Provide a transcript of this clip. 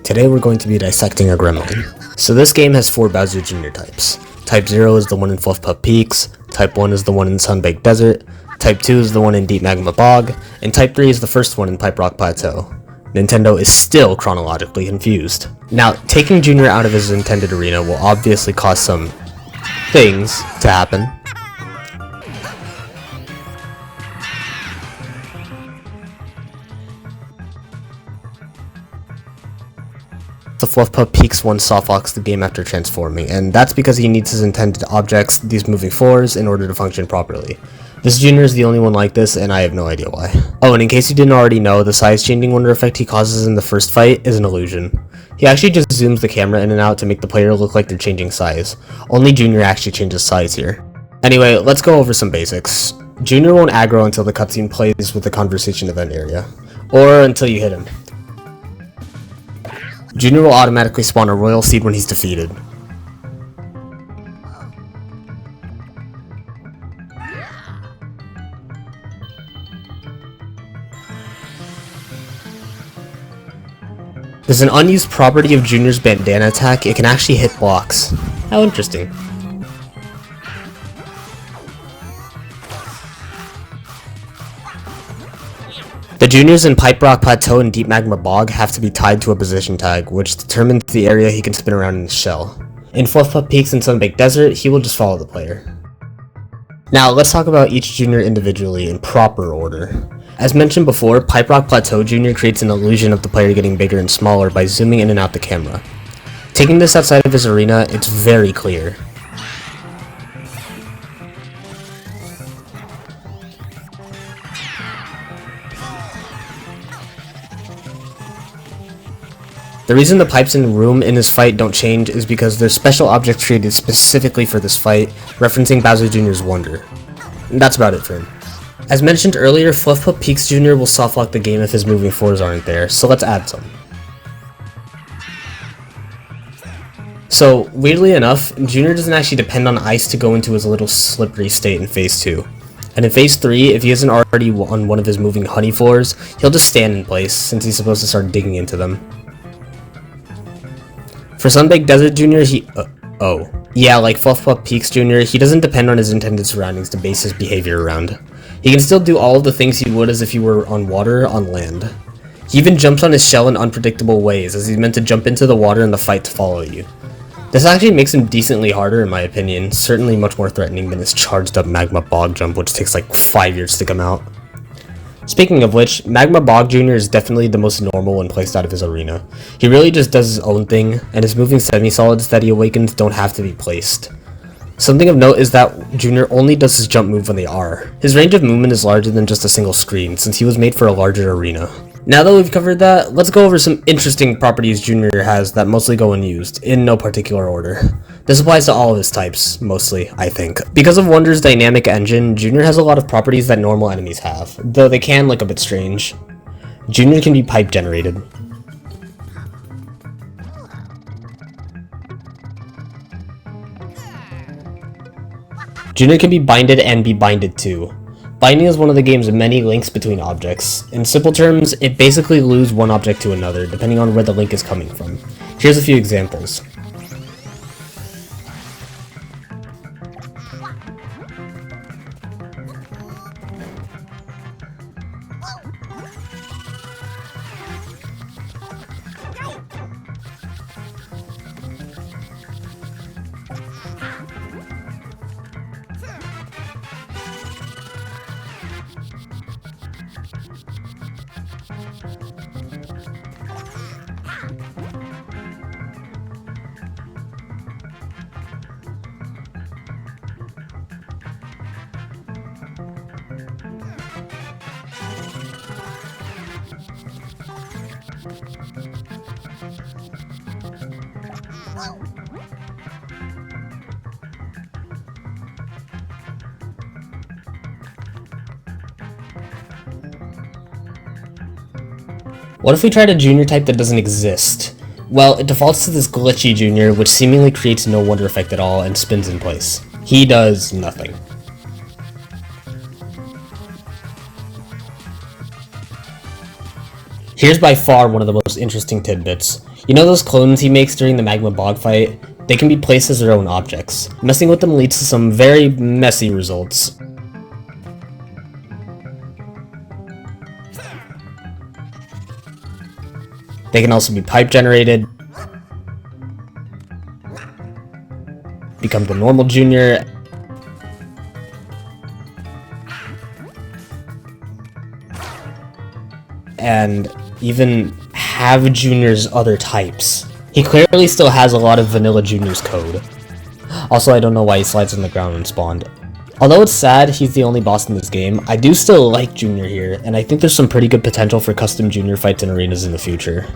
today we're going to be dissecting a gremlin. So this game has 4 Bowser Jr. types. Type 0 is the one in Fluff-Puff Peaks, Type 1 is the one in Sunbaked Desert, Type 2 is the one in Deep Magma Bog, and Type 3 is the first one in Rock Plateau. Nintendo is still chronologically confused. Now, taking Junior out of his intended arena will obviously cause some things to happen. The Fluff-Puff Peaks one softlocks the game after transforming, and that's because he needs his intended objects, these moving floors, in order to function properly. This Junior is the only one like this, and I have no idea why. Oh, and in case you didn't already know, the size changing wonder effect he causes in the first fight is an illusion. He actually just zooms the camera in and out to make the player look like they're changing size. Only Junior actually changes size here. Anyway, let's go over some basics. Junior won't aggro until the cutscene plays with the conversation event area, or until you hit him. Junior will automatically spawn a royal seed when he's defeated. There's an unused property of Junior's bandana attack. It can actually hit blocks. How interesting. The Juniors in Rock Plateau and Deep Magma Bog have to be tied to a position tag, which determines the area he can spin around in his shell. In Fluff-Puff Peaks and Sunbaked Desert, he will just follow the player. Now, let's talk about each Junior individually in proper order. As mentioned before, Rock Plateau Junior creates an illusion of the player getting bigger and smaller by zooming in and out the camera. Taking this outside of his arena, it's very clear. The reason the pipes in the room in this fight don't change is because there's special objects created specifically for this fight, referencing Bowser Jr.'s wonder. And that's about it for him. As mentioned earlier, Fluff-Puff Peaks Jr. will softlock the game if his moving floors aren't there, so let's add some. So, weirdly enough, Junior doesn't actually depend on ice to go into his little slippery state in Phase 2. And in Phase 3, if he isn't already on one of his moving honey floors, he'll just stand in place, since he's supposed to start digging into them. For Sunbaked Desert Jr., like Fluff-Puff Peaks Jr., he doesn't depend on his intended surroundings to base his behavior around. He can still do all of the things he would as if he were on water on land. He even jumps on his shell in unpredictable ways, as he's meant to jump into the water in the fight to follow you. This actually makes him decently harder in my opinion, certainly much more threatening than his charged up Magma Bog jump, which takes like 5 years to come out. Speaking of which, Magma Bog Jr. is definitely the most normal when placed out of his arena. He really just does his own thing, and his moving semi-solids that he awakens don't have to be placed. Something of note is that Junior only does his jump move when they are. His range of movement is larger than just a single screen, since he was made for a larger arena. Now that we've covered that, let's go over some interesting properties Junior has that mostly go unused, in no particular order. This applies to all of his types, mostly, I think. Because of Wonder's dynamic engine, Junior has a lot of properties that normal enemies have, though they can look a bit strange. Junior can be pipe generated. Junior can be binded and be binded too. Binding is one of the game's many links between objects. In simple terms, it basically glues one object to another, depending on where the link is coming from. Here's a few examples. What if we tried a Junior type that doesn't exist? Well, it defaults to this Glitchy Junior, which seemingly creates no wonder effect at all and spins in place. He does nothing. Here's by far one of the most interesting tidbits. You know those clones he makes during the Magma Bog fight? They can be placed as their own objects. Messing with them leads to some very messy results. They can also be pipe generated, become the normal Junior, and even have Junior's other types. He clearly still has a lot of vanilla Junior's code. Also, I don't know why he slides on the ground and spawned. Although it's sad he's the only boss in this game, I do still like Junior here, and I think there's some pretty good potential for custom Junior fights and arenas in the future.